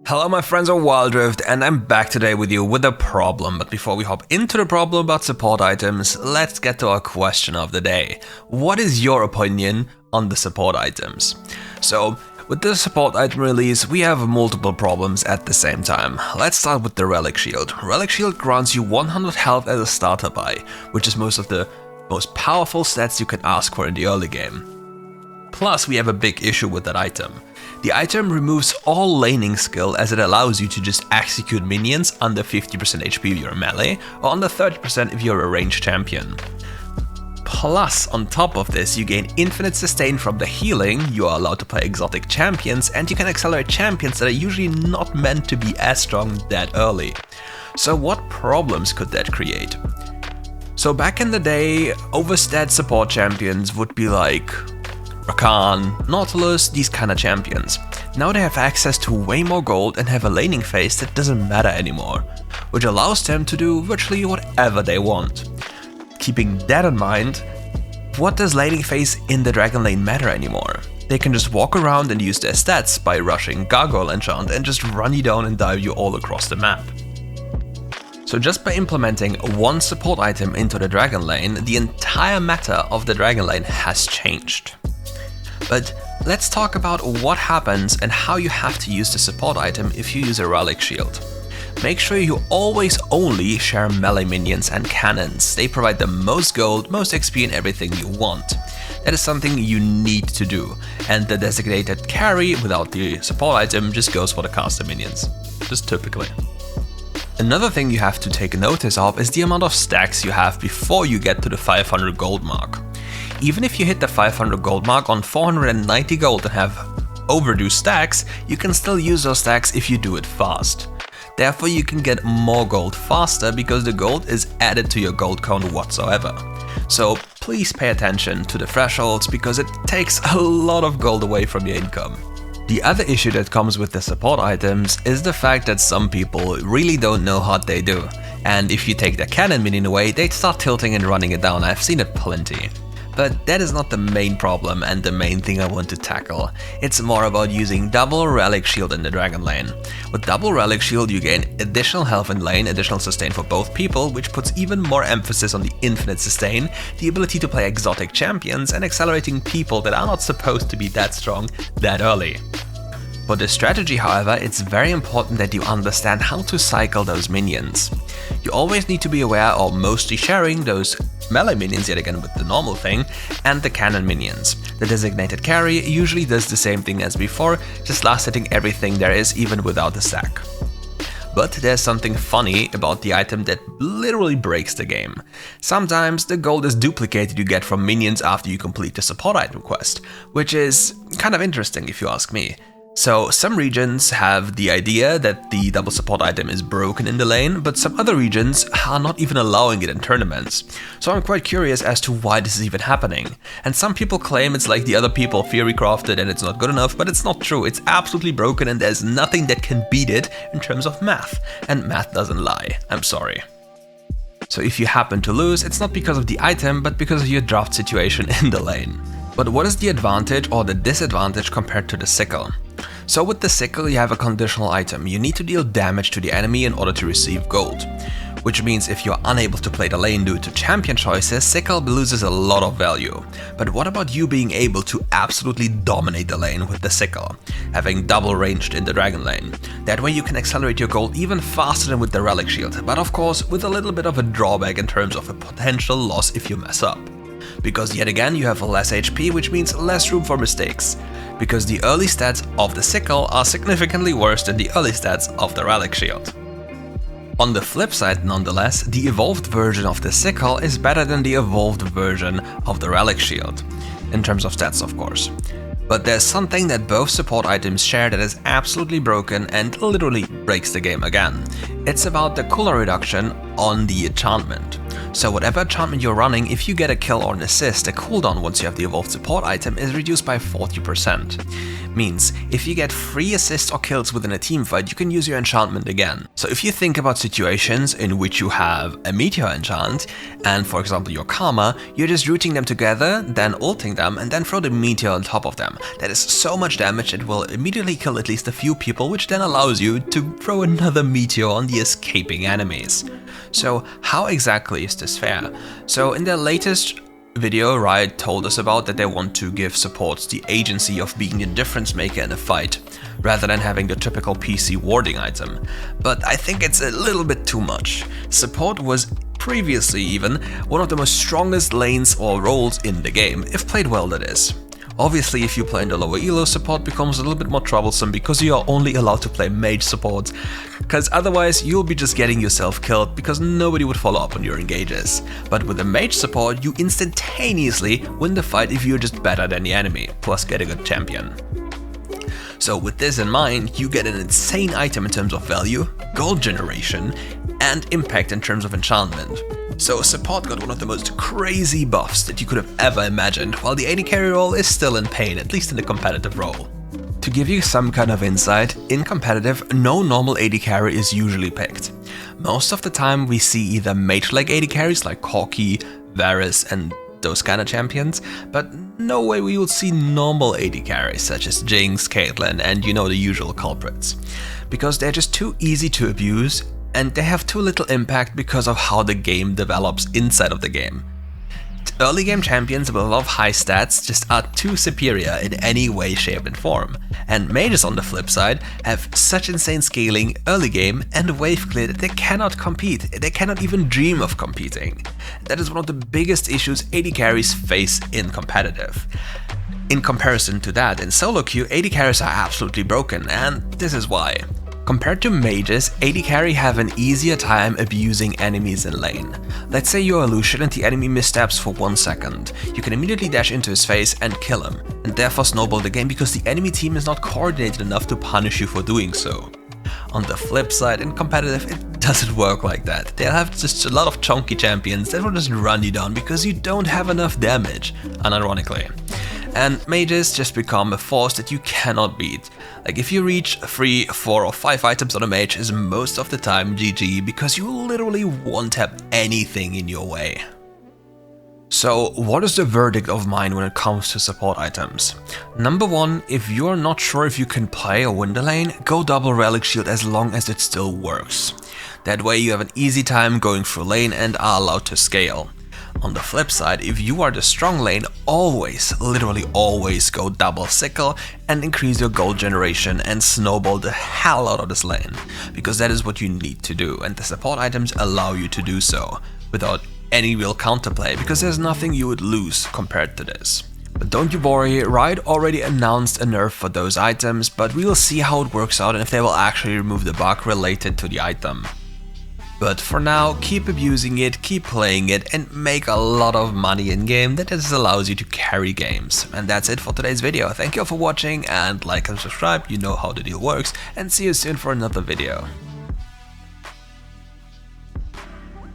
Hello my friends of WildRift, and I'm back today with you with a problem. But before we hop into the problem about support items, let's get to our question of the day. What is your opinion on the support items? So, with the support item release, we have multiple problems at the same time. Let's start with the Relic Shield. Relic Shield grants you 100 health as a starter buy, which is most of the most powerful stats you can ask for in the early game. Plus, we have a big issue with that item. The item removes all laning skill as it allows you to just execute minions under 50% HP if you're melee, or under 30% if you're a ranged champion. Plus, on top of this, you gain infinite sustain from the healing, you are allowed to play exotic champions, and you can accelerate champions that are usually not meant to be as strong that early. So what problems could that create? So back in the day, overstat support champions would be like Rakan, Nautilus, these kind of champions. Now they have access to way more gold and have a laning phase that doesn't matter anymore, which allows them to do virtually whatever they want. Keeping that in mind, what does laning phase in the Dragon Lane matter anymore? They can just walk around and use their stats by rushing Gargoyle Enchant and just run you down and dive you all across the map. So just by implementing one support item into the Dragon Lane, the entire meta of the Dragon Lane has changed. But let's talk about what happens and how you have to use the support item if you use a Relic Shield. Make sure you always only share melee minions and cannons. They provide the most gold, most XP and everything you want. That is something you need to do, and the designated carry without the support item just goes for the caster minions, just typically. Another thing you have to take notice of is the amount of stacks you have before you get to the 500 gold mark. Even if you hit the 500 gold mark on 490 gold and have overdue stacks, you can still use those stacks if you do it fast. Therefore you can get more gold faster because the gold is added to your gold count whatsoever. So please pay attention to the thresholds because it takes a lot of gold away from your income. The other issue that comes with the support items is the fact that some people really don't know what they do. And if you take the cannon minion away, they start tilting and running it down. I've seen it plenty. But that is not the main problem and the main thing I want to tackle. It's more about using double Relic Shield in the Dragon Lane. With double Relic Shield you gain additional health in lane, additional sustain for both people, which puts even more emphasis on the infinite sustain, the ability to play exotic champions, and accelerating people that are not supposed to be that strong that early. For this strategy, however, it's very important that you understand how to cycle those minions. You always need to be aware of mostly sharing those melee minions yet again with the normal thing, and the cannon minions. The designated carry usually does the same thing as before, just last hitting everything there is even without the stack. But there's something funny about the item that literally breaks the game. Sometimes the gold is duplicated you get from minions after you complete the support item quest, which is kind of interesting if you ask me. So some regions have the idea that the double support item is broken in the lane, but some other regions are not even allowing it in tournaments. So I'm quite curious as to why this is even happening. And some people claim it's like the other people theory crafted and it's not good enough, but it's not true. It's absolutely broken and there's nothing that can beat it in terms of math. And math doesn't lie. I'm sorry. So if you happen to lose, it's not because of the item, but because of your draft situation in the lane. But what is the advantage or the disadvantage compared to the sickle? So with the sickle you have a conditional item. You need to deal damage to the enemy in order to receive gold. Which means if you're unable to play the lane due to champion choices, sickle loses a lot of value. But what about you being able to absolutely dominate the lane with the sickle, having double ranged in the Dragon Lane? That way you can accelerate your gold even faster than with the Relic Shield, but of course with a little bit of a drawback in terms of a potential loss if you mess up. Because yet again you have less HP, which means less room for mistakes. Because the early stats of the sickle are significantly worse than the early stats of the Relic Shield. On the flip side, nonetheless, the evolved version of the sickle is better than the evolved version of the Relic Shield, in terms of stats of course. But there's something that both support items share that is absolutely broken and literally breaks the game again. It's about the cooldown reduction on the enchantment. So whatever enchantment you're running, if you get a kill or an assist, the cooldown once you have the evolved support item is reduced by 40%. Means, if you get 3 assists or kills within a teamfight, you can use your enchantment again. So if you think about situations in which you have a meteor enchant, and for example your Karma, you're just rooting them together, then ulting them, and then throw the meteor on top of them. That is so much damage it will immediately kill at least a few people, which then allows you to throw another meteor on the escaping enemies. So how exactly is this fair? So in their latest video, Riot told us about that they want to give supports the agency of being the difference maker in a fight, rather than having the typical PC warding item. But I think it's a little bit too much. Support was previously even one of the most strongest lanes or roles in the game, if played well that is. Obviously, if you play in the lower elo, support becomes a little bit more troublesome because you are only allowed to play mage support, because otherwise you'll be just getting yourself killed because nobody would follow up on your engages. But with a mage support, you instantaneously win the fight if you're just better than the enemy, plus get a good champion. So with this in mind, you get an insane item in terms of value, gold generation, and impact in terms of enchantment. So support got one of the most crazy buffs that you could have ever imagined, while the AD carry role is still in pain, at least in the competitive role. To give you some kind of insight, in competitive, no normal AD carry is usually picked. Most of the time we see either mage-like AD carries like Corki, Varus, and those kind of champions, but no way we will see normal AD carries such as Jinx, Caitlyn, and you know the usual culprits. Because they're just too easy to abuse, and they have too little impact because of how the game develops inside of the game. Early game champions with a lot of high stats just are too superior in any way, shape and form. And mages on the flip side have such insane scaling early game and wave clear that they cannot compete, they cannot even dream of competing. That is one of the biggest issues AD carries face in competitive. In comparison to that, in solo queue, AD carries are absolutely broken, and this is why. Compared to mages, AD carry have an easier time abusing enemies in lane. Let's say you're a Lucian and the enemy missteps for 1 second. You can immediately dash into his face and kill him, and therefore snowball the game because the enemy team is not coordinated enough to punish you for doing so. On the flip side, in competitive, it doesn't work like that. They'll have just a lot of chunky champions that will just run you down because you don't have enough damage, unironically. And mages just become a force that you cannot beat. Like if you reach 3, 4 or 5 items on a mage is most of the time GG because you literally won't have anything in your way. So what is the verdict of mine when it comes to support items? Number 1, if you're not sure if you can play or win the lane, go double relic shield as long as it still works. That way you have an easy time going through lane and are allowed to scale. On the flip side, if you are the strong lane, always, literally always go double sickle and increase your gold generation and snowball the hell out of this lane, because that is what you need to do, and the support items allow you to do so, without any real counterplay, because there's nothing you would lose compared to this. But don't you worry, Riot already announced a nerf for those items, but we will see how it works out and if they will actually remove the bug related to the item. But for now, keep abusing it, keep playing it, and make a lot of money in-game that just allows you to carry games. And that's it for today's video. Thank you all for watching, and like and subscribe, you know how the deal works, and see you soon for another video.